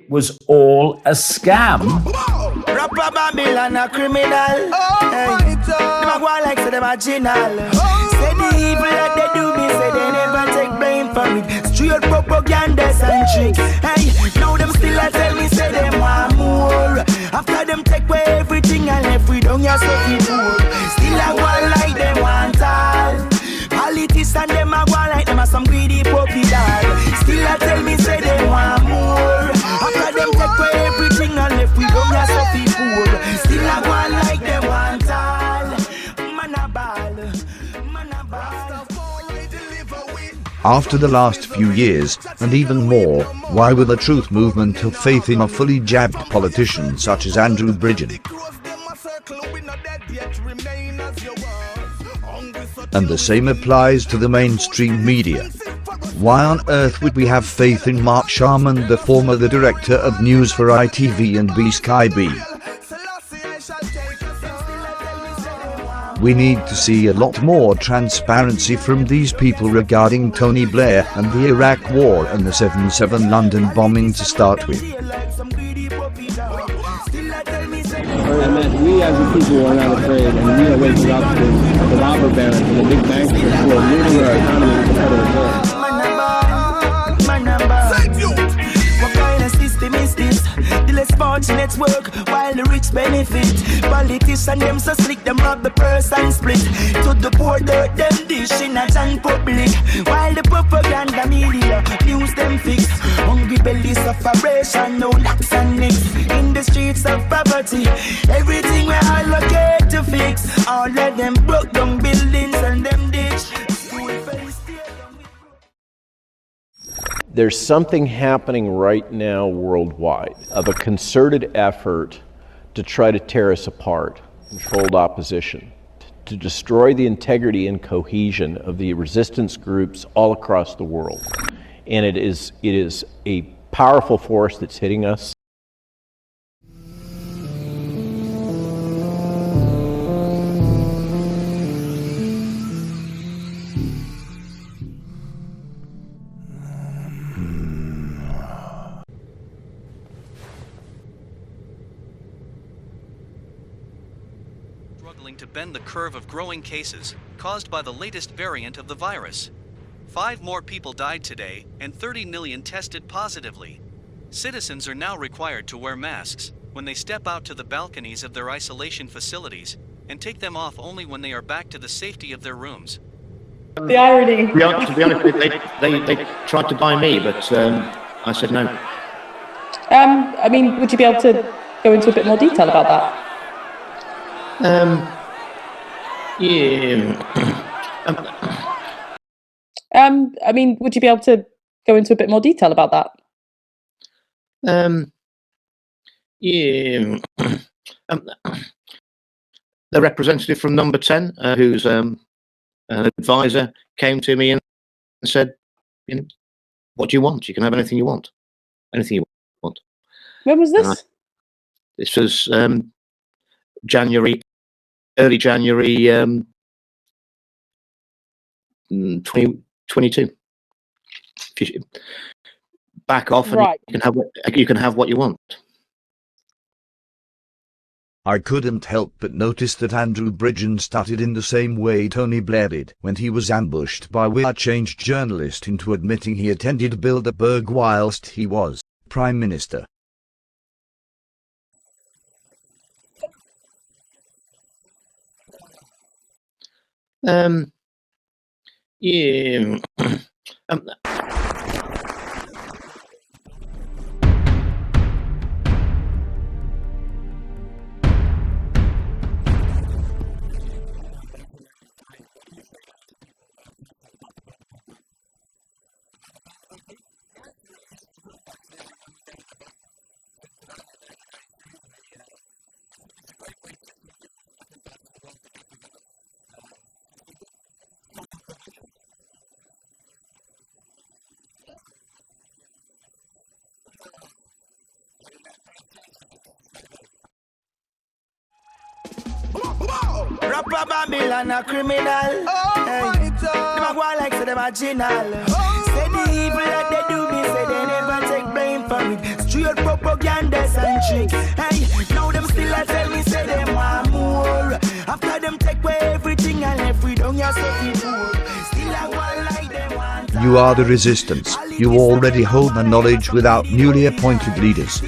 was all a scam. Rapper Babylon a criminal. Hey, them a go like say them a original. Say the evil that they do me, say they never take blame for it. Straight propaganda and tricks. Hey, now them still a tell me say them want more. After them take away everything and left we down here so poor. Still a go like they want all. Politics and them a go like them a some greedy puppy dog. Still a tell me say they want more. After them take away everything and left we down here so poor. Still a go like them want all. Man a ball, man a ball. After the last few years, and even more, why will the truth movement have faith in a fully jabbed politician such as Andrew Bridgen? And the same applies to the mainstream media. Why on earth would we have faith in Mark Sharman, the former director of news for ITV and Sky B? We need to see a lot more transparency from these people regarding Tony Blair and the Iraq War and the 7/7 London bombing to start with. We as a people are not afraid, and we are waking up to the robber barons and the big banks who are looting our economy and competitive. What kind of system is this? The less fortunate work while the rich benefit. Politicians them so slick, them rob the purse and split. To the poor dirt them dish in a giant public. While the propaganda media news them fix. Hungry bellies of operation, no knocks and nicks. In the streets of poverty, everything we allocate to fix. All of them broke down buildings and them ditch. There's something happening right now worldwide of a concerted effort to try to tear us apart, controlled opposition, to destroy the integrity and cohesion of the resistance groups all across the world. And it is a powerful force that's hitting us. Struggling to bend the curve of growing cases caused by the latest variant of the virus. 5 more people died today and 30 million tested positively. Citizens are now required to wear masks when they step out to the balconies of their isolation facilities and take them off only when they are back to the safety of their rooms. The irony. To be honest, they tried to buy me, but I said no. I mean, would you be able to go into a bit more detail about that? Yeah. I mean, would you be able to go into a bit more detail about that? Yeah. The representative from Number 10, who's an advisor, came to me and said, you know, what do you want? You can have anything you want. Anything you want. When was this? This was early January 2022. Back off and Right. you can have what you want. I couldn't help but notice that Andrew Bridgen started in the same way Tony Blair did when he was ambushed by a changed journalist into admitting he attended Bilderberg whilst he was Prime Minister. Yeah. Rapper Babylon a criminal. Hey, them a go like say them original. Say the evil that they do me, say they never take blame for it. Straight propagandas and tricks. Hey, now them still a tell me say them want more. After them take away everything and left we don't ya say poor. Still I want like them want. You are the resistance. You already hold the knowledge without newly appointed leaders.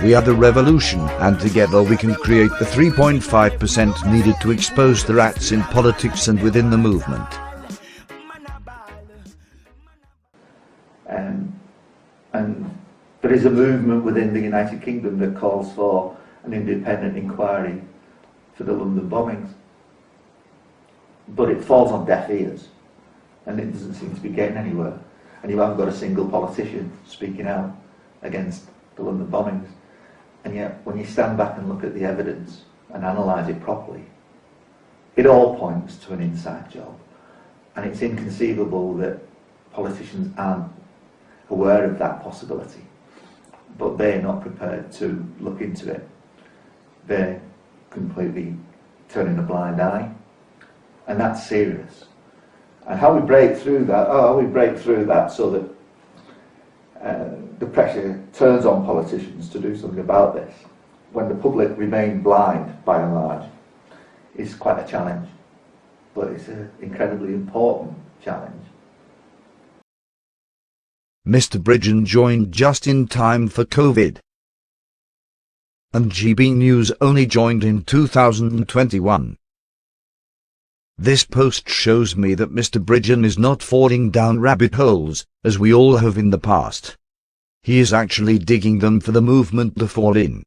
We are the revolution, and together we can create the 3.5% needed to expose the rats in politics and within the movement. And there is a movement within the United Kingdom that calls for an independent inquiry for the London bombings. But it falls on deaf ears, and it doesn't seem to be getting anywhere. And you haven't got a single politician speaking out against the London bombings. And yet, when you stand back and look at the evidence and analyse it properly, it all points to an inside job. And it's inconceivable that politicians aren't aware of that possibility, but they're not prepared to look into it. They're completely turning a blind eye, and that's serious. And how we break through that, so that the pressure turns on politicians to do something about this, when the public remain blind by and large, is quite a challenge, but it's an incredibly important challenge. Mr. Bridgen joined just in time for COVID. And GB News only joined in 2021. This post shows me that Mr. Bridgen is not falling down rabbit holes, as we all have in the past. He is actually digging them for the movement to fall in.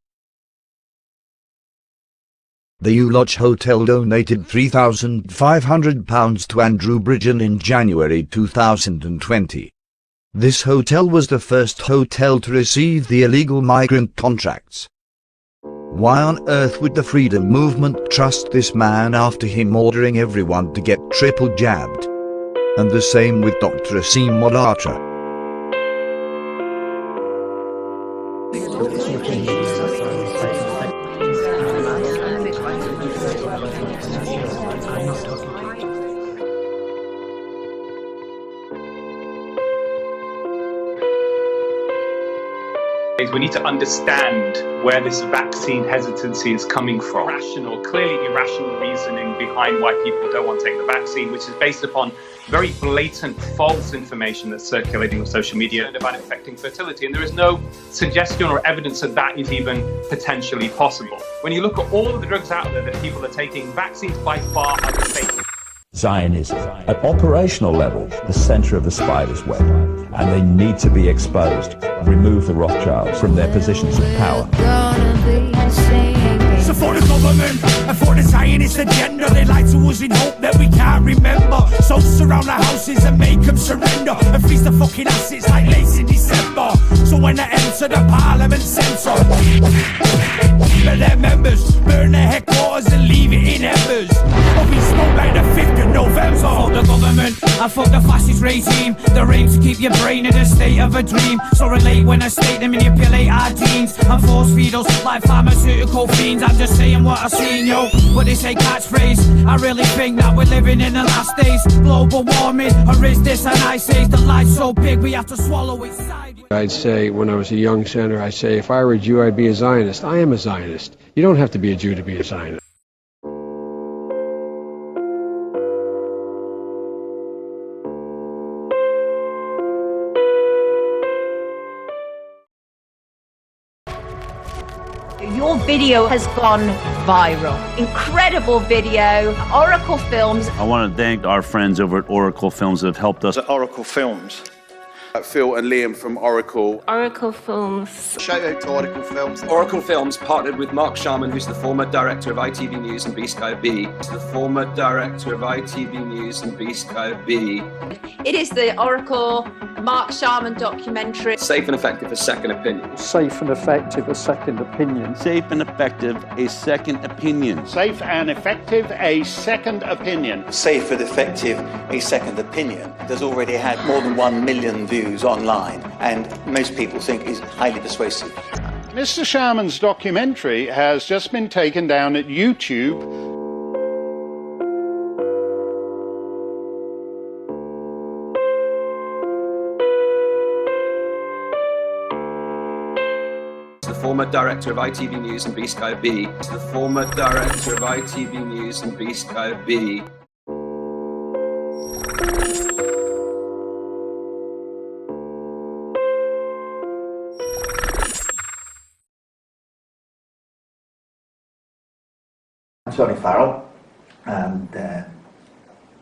The Ulodge Hotel donated £3,500 to Andrew Bridgen in January 2020. This hotel was the first hotel to receive the illegal migrant contracts. Why on earth would the freedom movement trust this man after him ordering everyone to get triple jabbed? And the same with Dr. Aseem Malhotra. We need to understand where this vaccine hesitancy is coming from. Clearly irrational reasoning behind why people don't want to take the vaccine, which is based upon very blatant false information that's circulating on social media about affecting fertility. And there is no suggestion or evidence that that is even potentially possible. When you look at all of the drugs out there that people are taking, vaccines by far are the safest. Zionism, at operational level, the center of the spider's web, and they need to be exposed. Remove the Rothschilds from their positions of power. So for the government and for the Zionist agenda, they lie to us in hope that we can't remember. So surround the houses and make them surrender, and freeze the fucking assets like lace in December. So when I enter the parliament censor, let their members burn their headquarters and leave it in embers. Or we smoke like the 5th of November. Fuck the government and fuck the fascist regime. Their aim to keep your brain in a state of a dream. So relate when I state they manipulate our genes and force feed us like pharmaceutical fiends. I'm just saying what I've seen, yo. But they say catchphrase. I really think that we're living in the last days. Global warming, or is this an ice age? The light's so big we have to swallow it sideways. I'd say, when I was a young senator, I'd say, if I were a Jew, I'd be a Zionist. I am a Zionist. You don't have to be a Jew to be a Zionist. Your video has gone viral. Incredible video. Oracle Films. I want to thank our friends over at Oracle Films that have helped us. At Oracle Films. Phil and Liam from Oracle. Oracle Films. Shout out to Oracle Films. Oracle Films partnered with Mark Sharman, who's the former director of ITV News and B-Sky B. The former director of ITV News and B-Sky B. It is the Oracle Mark Sharman documentary. Safe and effective, a second opinion. Safe and effective, a second opinion. Safe and effective, a second opinion. Safe and effective, a second opinion. Safe and effective, a second opinion. There's already had more than 1 million views online, and most people think is highly persuasive. Mr. Sharman's documentary has just been taken down at YouTube. the former director of ITV News and B-Sky-B. To the former director of ITV News and B-Sky-B. I'm Tony Farrell, and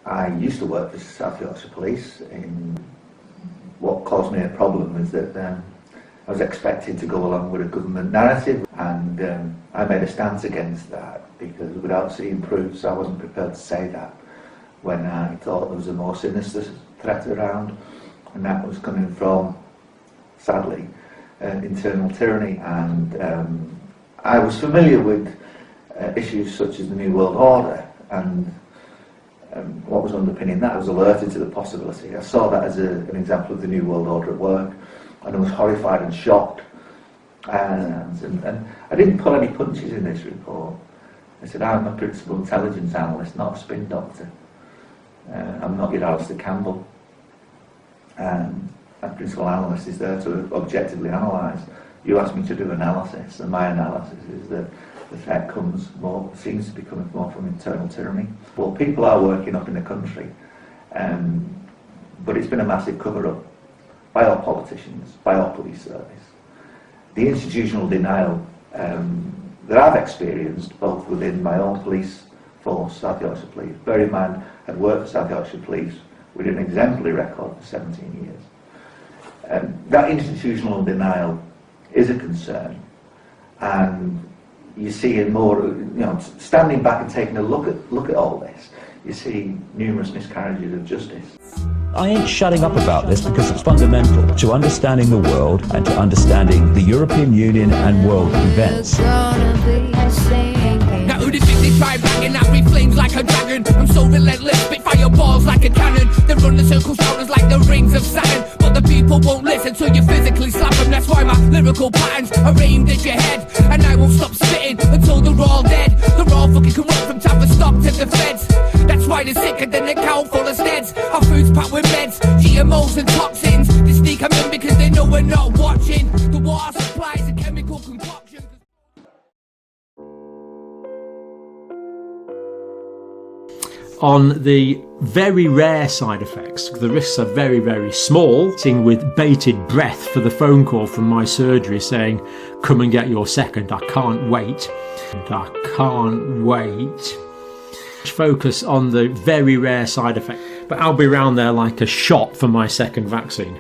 I used to work for South Yorkshire Police. What caused me a problem was that I was expected to go along with a government narrative, and I made a stance against that because without seeing proofs I wasn't prepared to say that when I thought there was a more sinister threat around, and that was coming from, sadly, internal tyranny. And I was familiar with issues such as the New World Order, and what was underpinning that. I was alerted to the possibility. I saw that as an example of the New World Order at work, and I was horrified and shocked. And I didn't pull any punches in this report. I said, I'm a principal intelligence analyst, not a spin doctor. I'm not your Alistair Campbell. A principal analyst is there to objectively analyse. You asked me to do analysis, and my analysis is that the threat seems to be coming more from internal tyranny. Well, people are working up in the country, but it's been a massive cover-up by our politicians, by our police service. The institutional denial that I've experienced, both within my own police force, South Yorkshire Police. Bear in mind, I'd worked for South Yorkshire Police with an exemplary record for 17 years. That institutional denial is a concern, and you see in more, standing back and taking a look at all this, you see numerous miscarriages of justice. I ain't shutting up about this because it's fundamental to understanding the world and to understanding the European Union and world events. Now who do you think they try banging at me flames like a dragon? I'm so relentless, spit fireballs like a cannon. They run the circles round us like the rings of Saturn, but the people won't listen till you physically slap them. That's why my lyrical patterns are aimed at your head, and I won't stop spitting until they're all dead. They're all fucking corrupt from time for stock to the feds. That's why they're sicker than a cow full of steads. Our food's packed with meds, GMOs and toxins. They sneak them in because they know we're not watching. The water supplies and chemical concoctions. On the very rare side effects, the risks are very, very small. Sitting with bated breath for the phone call from my surgery saying, come and get your second, I can't wait. And I can't wait. Focus on the very rare side effect. But I'll be around there like a shot for my second vaccine.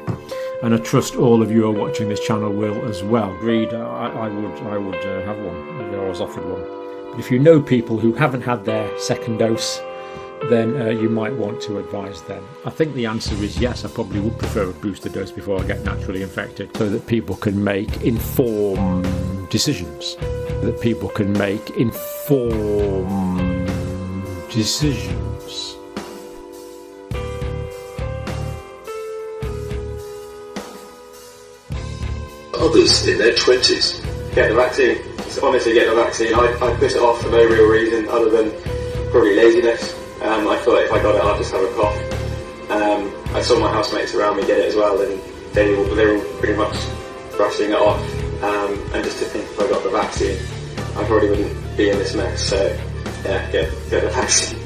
And I trust all of you who are watching this channel will as well. Agreed, I would have one. I was offered one. But if you know people who haven't had their second dose, then you might want to advise them. I think the answer is yes. I probably would prefer a booster dose before I get naturally infected, so that people can make informed decisions. That people can make informed decisions. Others in their 20s get the vaccine. Just honestly get the vaccine. I put it off for no real reason other than probably laziness. I thought if I got it, I'd just have a cough. I saw my housemates around me get it as well, and they were all pretty much brushing it off. And just to think if I got the vaccine, I probably wouldn't be in this mess. So yeah, get the vaccine.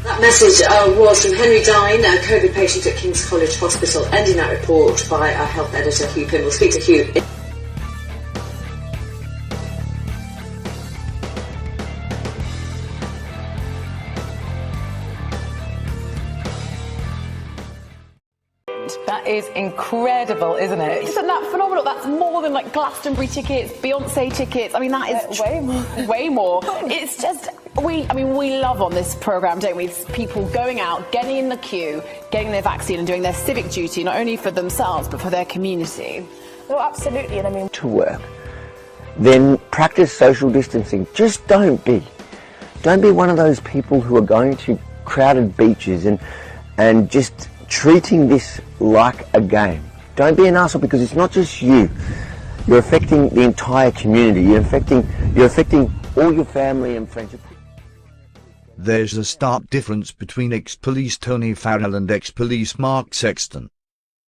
That message was from Henry Dine, a COVID patient at King's College Hospital, ending that report by our health editor Hugh Pym. We'll speak to Hugh. That is incredible, isn't it? Isn't that phenomenal? That's more than like Glastonbury tickets, Beyonce tickets. I mean, that is way more. Way more. It's just, we love on this programme, don't we? It's people going out, getting in the queue, getting their vaccine and doing their civic duty, not only for themselves, but for their community. No, absolutely. And I mean, to work, then practice social distancing. Just don't be one of those people who are going to crowded beaches and just treating this like a game. Don't be an arsehole, because it's not just you. You're affecting the entire community. You're affecting all your family and friends. There's a stark difference between ex-police Tony Farrell and ex-police Mark Sexton.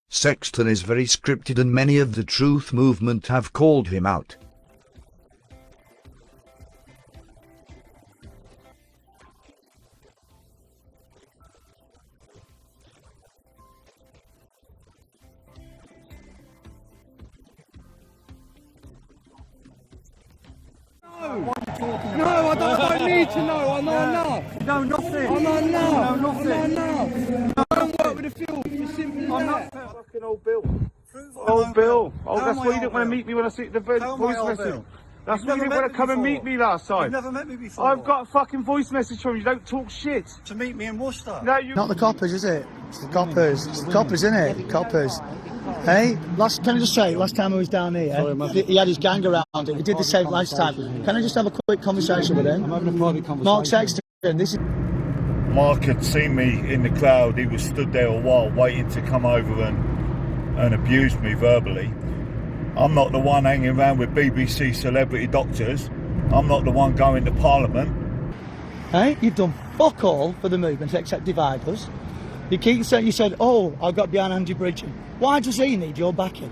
Sexton is very scripted and many of the truth movement have called him out. No, I don't need to know. I know enough. No, nothing. I know enough. No, nothing. I know enough. I don't work with the film. You're simply not fucking old Bill. Old Bill. Oh, that's why you didn't want to meet me when I see the voice message. That's why you didn't want to come and meet me last time. You've never met me before. I've got a fucking voice message from you. Don't talk shit. To meet me in Worcester. No, you. Not the coppers, is it? It's the coppers. It's the coppers, isn't it? Coppers. Hey, can I just say, last time I was down here, he had his gang around it. He did the same last time. Can I just have a quick conversation with him? I'm having a private conversation. Mark Sexton, this is... Mark had seen me in the crowd. He was stood there a while waiting to come over and abuse me verbally. I'm not the one hanging around with BBC celebrity doctors. I'm not the one going to Parliament. Hey, you've done fuck all for the movement except divide us. You keep saying, you said, oh, I got behind Andy Bridgen. Why does he need your backing?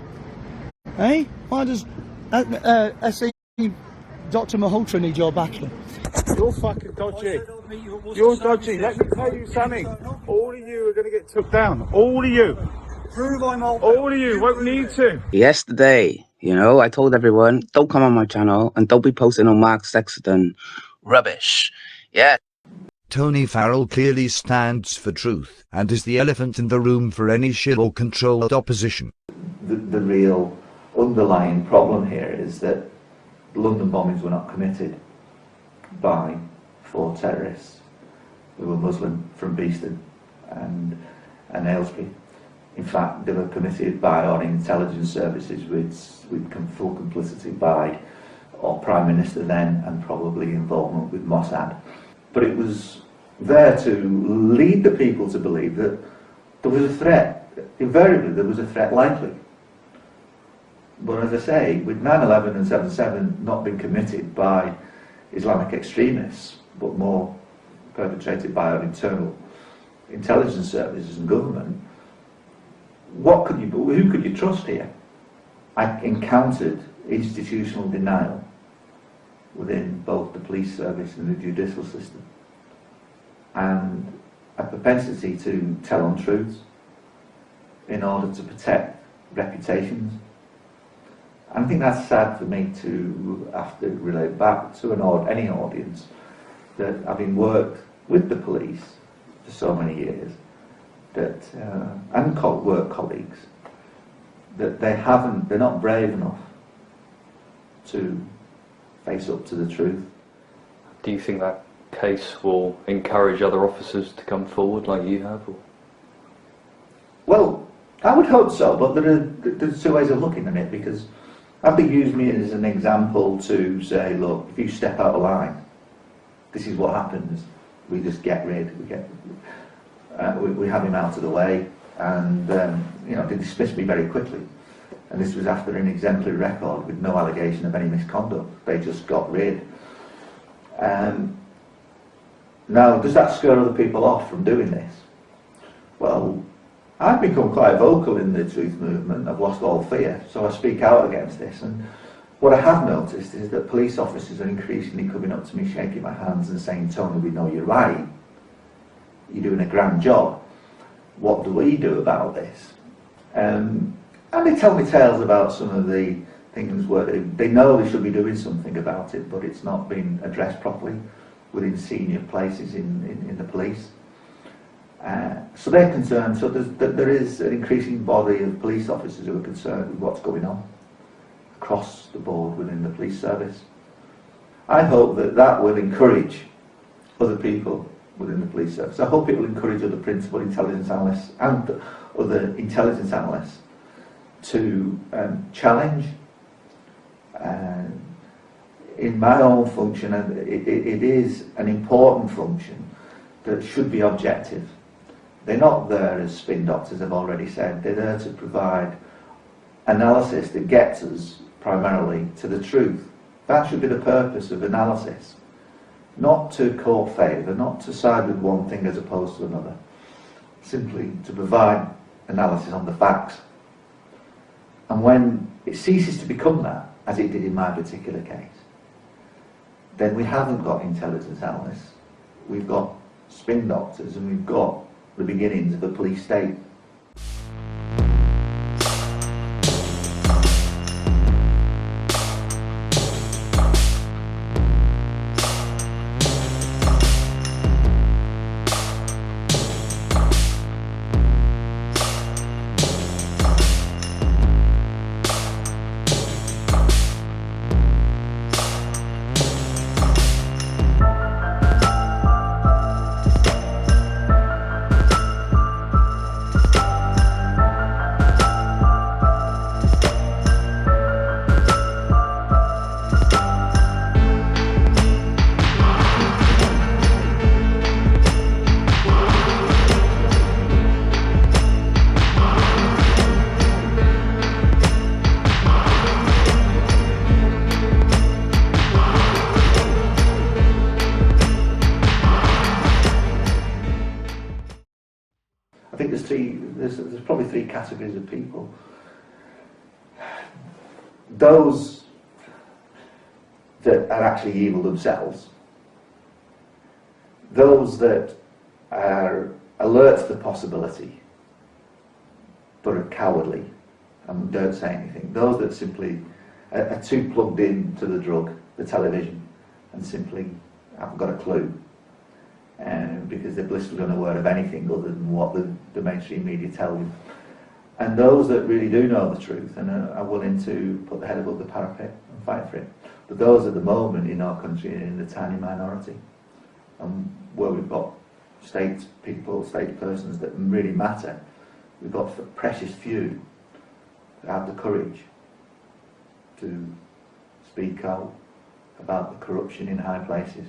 Hey? Why does Aseem, Dr. Malhotra need your backing? You're fucking dodgy. You're dodgy. Let me tell you something. All of you are going to get took down. All of you. Prove I'm old. All of you won't need to. Yesterday, I told everyone, don't come on my channel and don't be posting on Mark Sexton rubbish. Yeah. Tony Farrell clearly stands for truth and is the elephant in the room for any shit or controlled opposition. The real underlying problem here is that the London bombings were not committed by 4 terrorists who were Muslim from Beeston and Aylesbury. In fact, they were committed by our intelligence services with full complicity by our Prime Minister then and probably involvement with Mossad. But it was there to lead the people to believe that there was a threat. Invariably, there was a threat likely. But as I say, with 9/11 and 7/7 not being committed by Islamic extremists, but more perpetrated by our internal intelligence services and government, who could you trust here? I encountered institutional denial within both the police service and the judicial system, and a propensity to tell untruths in order to protect reputations. And I think that's sad for me to have to relate back to any audience that having worked with the police for so many years, that and work colleagues, that they're not brave enough to face up to the truth. Do you think that case will encourage other officers to come forward like you have? Or? Well, I would hope so, but there's 2 ways of looking at it, because I think use me as an example to say, look, if you step out of line, this is what happens. We just get rid. We have him out of the way, and they dismissed me very quickly. And this was after an exemplary record with no allegation of any misconduct. They just got rid. Now, does that scare other people off from doing this? Well, I've become quite vocal in the truth movement. I've lost all fear, so I speak out against this. And what I have noticed is that police officers are increasingly coming up to me, shaking my hands and saying, Tony, we know you're right. You're doing a grand job. What do we do about this? And they tell me tales about some of the things where they know they should be doing something about it, but it's not been addressed properly within senior places in the police. So they're concerned. So there is an increasing body of police officers who are concerned with what's going on across the board within the police service. I hope that will encourage other people within the police service. I hope it will encourage other principal intelligence analysts and other intelligence analysts to challenge. In my own function, and it is an important function that should be objective. They're not there as spin doctors, I've already said. They're there to provide analysis that gets us primarily to the truth. That should be the purpose of analysis. Not to court favour, not to side with one thing as opposed to another. Simply to provide analysis on the facts. And when it ceases to become that, as it did in my particular case, then we haven't got intelligence analysts, we've got spin doctors, and we've got the beginnings of a police state. I think there's probably three categories of people. Those that are actually evil themselves, those that are alert to the possibility but are cowardly and don't say anything, those that simply are too plugged in to the drug, the television, and simply haven't got a clue. Because they're blissfully unaware of anything other than what the mainstream media tell them. And those that really do know the truth and are willing to put their head above the parapet and fight for it. But those at the moment in our country are in the tiny minority, where we've got state people, state persons that really matter. We've got a precious few that have the courage to speak out about the corruption in high places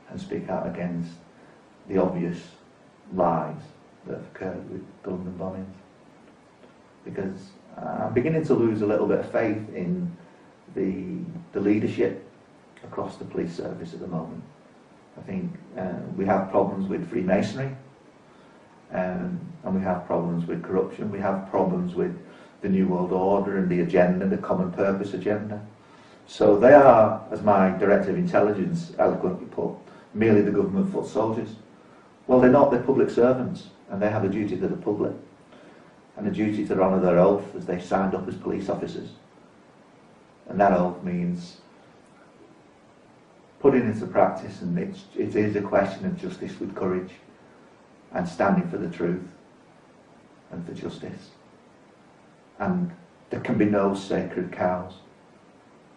and speak out against the obvious lies that have occurred with the London bombings. Because I'm beginning to lose a little bit of faith in the leadership across the police service at the moment. I think we have problems with Freemasonry, and we have problems with corruption, we have problems with the New World Order and the agenda, the common purpose agenda. So they are, as my Director of Intelligence eloquently put, merely the government foot soldiers. Well, they're not, they're public servants, and they have a duty to the public, and a duty to honour their oath as they signed up as police officers. And that oath means putting into practice, and it is a question of justice with courage, and standing for the truth and for justice. And there can be no sacred cows.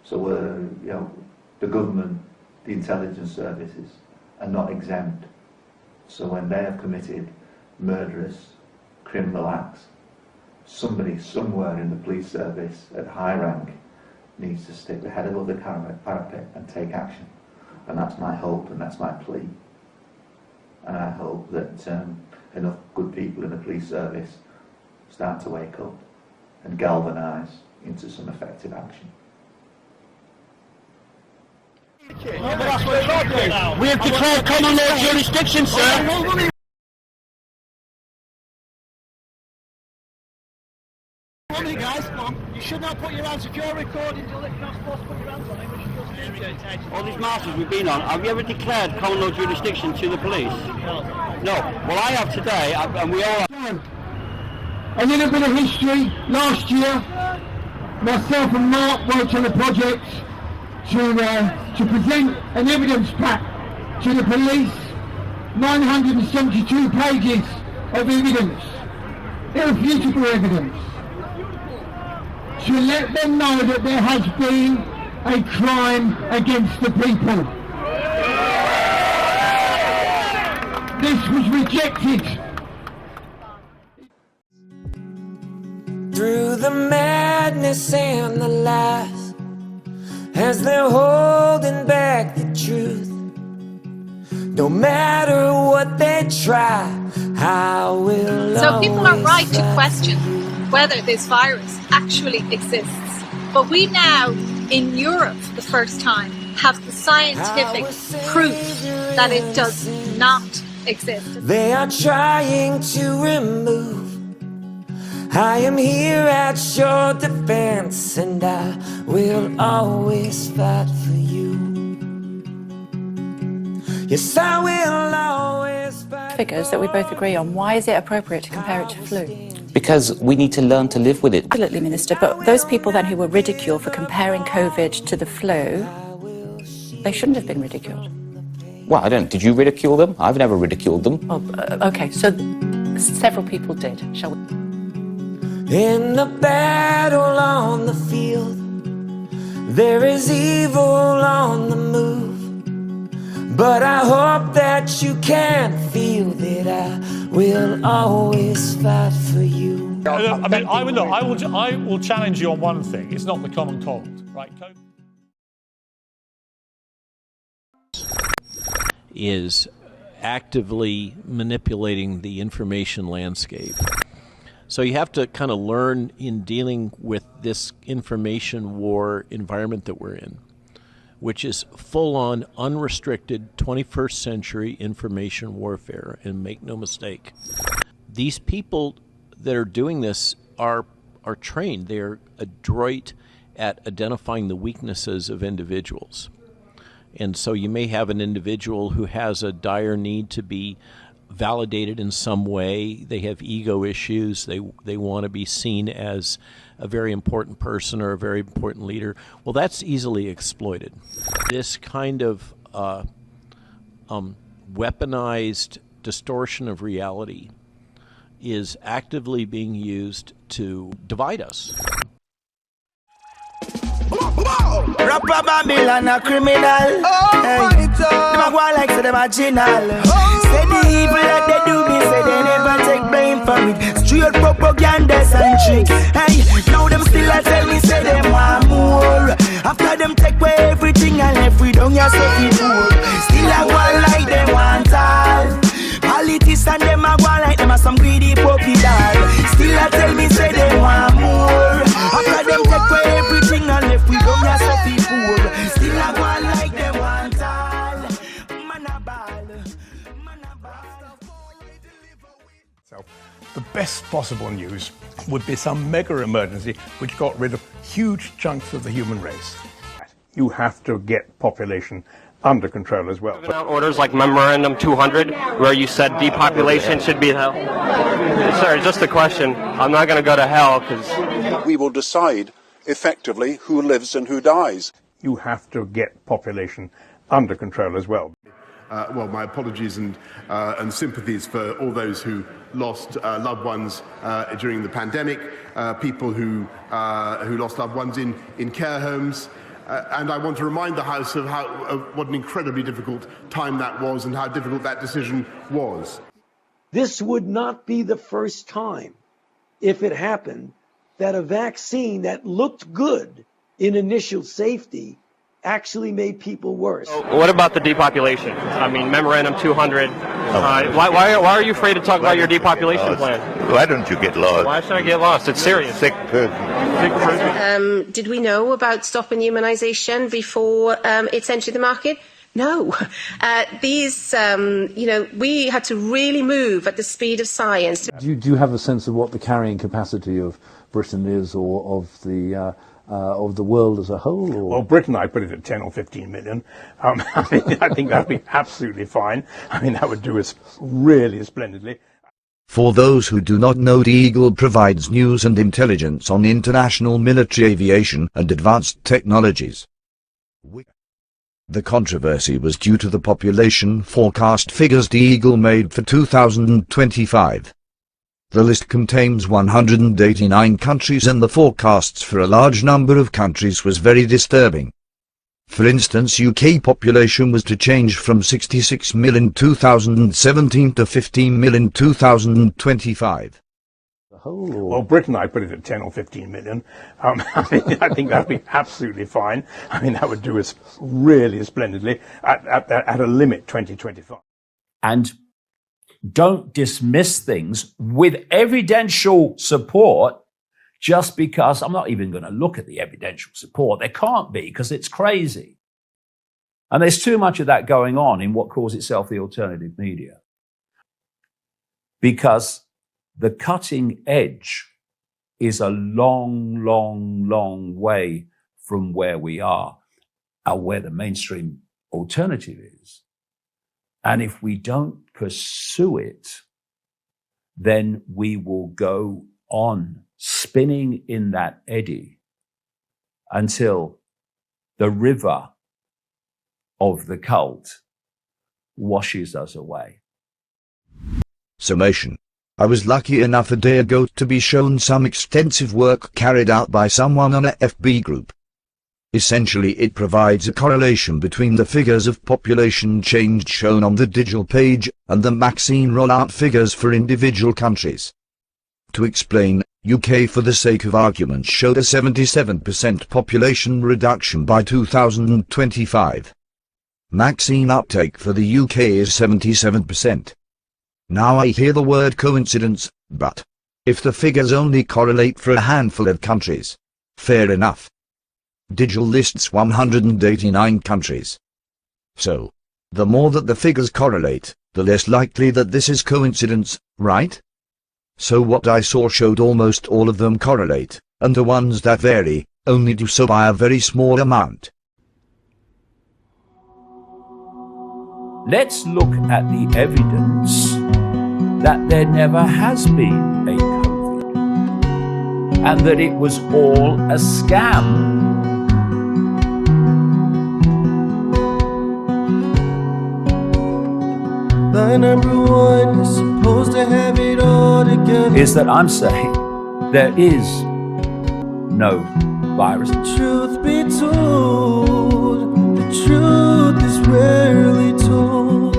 So the government, the intelligence services are not exempt. So when they have committed murderous, criminal acts, somebody somewhere in the police service at high rank needs to stick their head above the parapet and take action. And that's my hope and that's my plea. And I hope that enough good people in the police service start to wake up and galvanise into some effective action. We have declared common law jurisdiction, sir. Guys, come on. You should not put your hands, if you're recording, you're not supposed to put your hands on it. All these marches we've been on, have you ever declared common law jurisdiction to the police? No. Well, I have today, and we all have. A little bit of history. Last year, myself and Mark worked on a project to present an evidence pack to the police. 972 pages of evidence, irrefutable evidence, to let them know that there has been a crime against the people. This was rejected. Through the madness and the lies, as they're holding back the truth, no matter what they try, I will. So people are right to question whether this virus actually exists. But we now, in Europe for the first time, have the scientific proof that it does not exist. They are trying to remove I am here at your defense, and I will always fight for you. Yes, I will always fight. Figures that we both agree on. Why is it appropriate to compare it to flu? Because we need to learn to live with it. Absolutely, Minister. But those people then who were ridiculed for comparing COVID to the flu, they shouldn't have been ridiculed. Well, I don't. Did you ridicule them? I've never ridiculed them. Oh, okay, so several people did, shall we? In the battle on the field, there is evil on the move. But I hope that you can feel that I will always fight for you. I mean, I will challenge you on one thing. It's not the common cold, right? Is actively manipulating the information landscape. So you have to kind of learn in dealing with this information war environment that we're in, which is full-on, unrestricted 21st century information warfare. And make no mistake, these people that are doing this are trained. They're adroit at identifying the weaknesses of individuals. And so you may have an individual who has a dire need to be validated in some way. They have ego issues. They want to be seen as a very important person or a very important leader. Well, that's easily exploited. This kind of weaponized distortion of reality is actively being used to divide us. Rapper Babylon a criminal. Hey, them a go like say them a general. Say the evil that they do me, say they never take blame for it. Straight propaganda and trick. Hey, now them still a tell me say them want more. After them take away everything and left we down your second door. Still a go like them want all. Politicians them a go like them a some greedy puppy dog. Still a tell me say they want more. After them take away everything and left we down your second door. Still a go like them want all. Man a ball. So the best possible news would be some mega emergency which got rid of huge chunks of the human race. You have to get population under control as well. Out orders like Memorandum 200, where you said depopulation should be hell. Sir, just a question. I'm not going to go to hell because we will decide effectively who lives and who dies. You have to get population under control as well. Well, my apologies and sympathies for all those who lost loved ones during the pandemic, people who lost loved ones in care homes. And I want to remind the House of what an incredibly difficult time that was and how difficult that decision was. This would not be the first time, if it happened, that a vaccine that looked good in initial safety actually made people worse. What about the depopulation? I mean, Memorandum 200. Why are you afraid to talk about your depopulation plan? Why don't you get lost? Why should I get lost? It's serious. Sick person. Did we know about stopping humanisation before it's entered the market? No. We had to really move at the speed of science. Do you have a sense of what the carrying capacity of Britain is, or of the world as a whole? Or? Well, Britain, I put it at 10 or 15 million. I think that'd be absolutely fine. I mean, that would do us really splendidly. For those who do not know, the Eagle provides news and intelligence on international military aviation and advanced technologies. The controversy was due to the population forecast figures the Eagle made for 2025. The list contains 189 countries, and the forecasts for a large number of countries was very disturbing. For instance, UK population was to change from 66 million 2017 to 15 million 2025. Well, Britain, I put it at 10 or 15 million. I think that'd be absolutely fine. I mean, that would do us really splendidly at a limit 2025. And don't dismiss things with evidential support just because I'm not even going to look at the evidential support. There can't be, because it's crazy. And there's too much of that going on in what calls itself the alternative media. Because the cutting edge is a long, long, long way from where we are, and where the mainstream alternative is. And if we don't pursue it, then we will go on spinning in that eddy until the river of the cult washes us away. Summation. I was lucky enough a day ago to be shown some extensive work carried out by someone on a FB group. Essentially, it provides a correlation between the figures of population change shown on the digital page and the vaccine rollout figures for individual countries. To explain, UK for the sake of argument showed a 77% population reduction by 2025. Vaccine uptake for the UK is 77%. Now I hear the word coincidence, but if the figures only correlate for a handful of countries, fair enough. Digital lists 189 countries. So, the more that the figures correlate, the less likely that this is coincidence, right? So what I saw showed almost all of them correlate, and the ones that vary, only do so by a very small amount. Let's look at the evidence that there never has been a COVID, and that it was all a scam. The number one is supposed to have it all together. Is that I'm saying there is no virus. Truth be told, the truth is rarely told.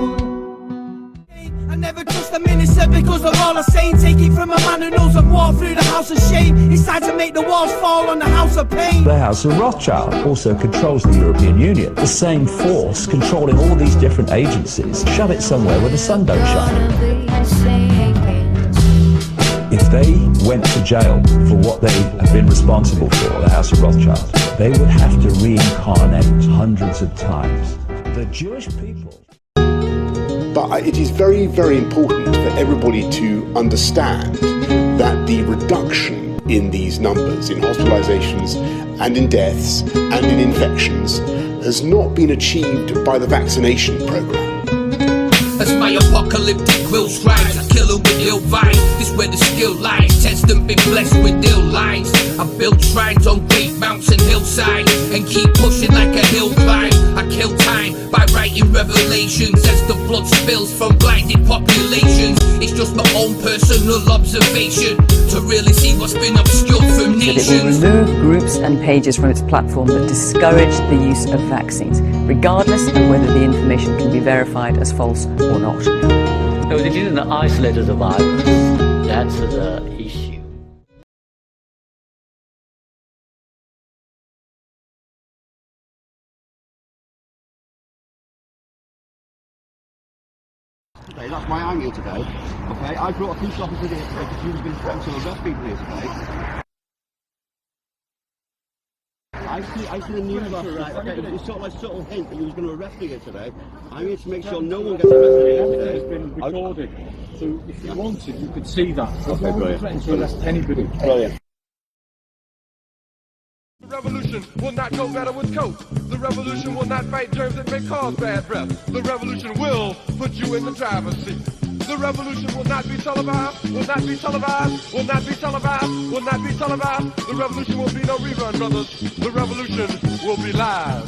I never trust a minister because of all the saying. Take it from a man who knows of war through the house of shame. It's time to make the walls fall on the house of pain. The House of Rothschild also controls the European Union. The same force controlling all these different agencies. Shove it somewhere where the sun don't shine. If they went to jail for what they have been responsible for, the House of Rothschild, they would have to reincarnate hundreds of times. The Jewish people. But it is very, very important for everybody to understand that the reduction in these numbers, in hospitalizations and in deaths and in infections, has not been achieved by the vaccination program. As my apocalyptic will strives, I kill it with ill vibes. This where the skill lies. Test and be blessed with ill lines. I build shrines on great mounts and hillsides and keep pushing like a hill climb. I kill time by writing revelations as the blood spills from blinded populations. It's just my own personal observation to really see what's been obscured from nations. It will remove groups and pages from its platform that discourage the use of vaccines, regardless of whether the information can be verified as false or not. So they didn't isolate the virus. That's the issue. Today, that's why I'm here today. Okay, I brought a police officer here today because you've been threatening to arrest people here today. I see the news last night. Okay, it was sort of like a subtle hint that you was going to arrest me here today. I'm here to make sure no one gets arrested here today. It's been recorded, so if you wanted, you could see that. Okay, brilliant. Threatening to arrest anybody. Brilliant. The revolution will not go better with coke. The revolution will not fight germs that may cause bad breath. The revolution will put you in the driver's seat. The revolution will not be televised, will not be televised, will not be televised, will not be televised. The revolution will be no rerun, brothers. The revolution will be live.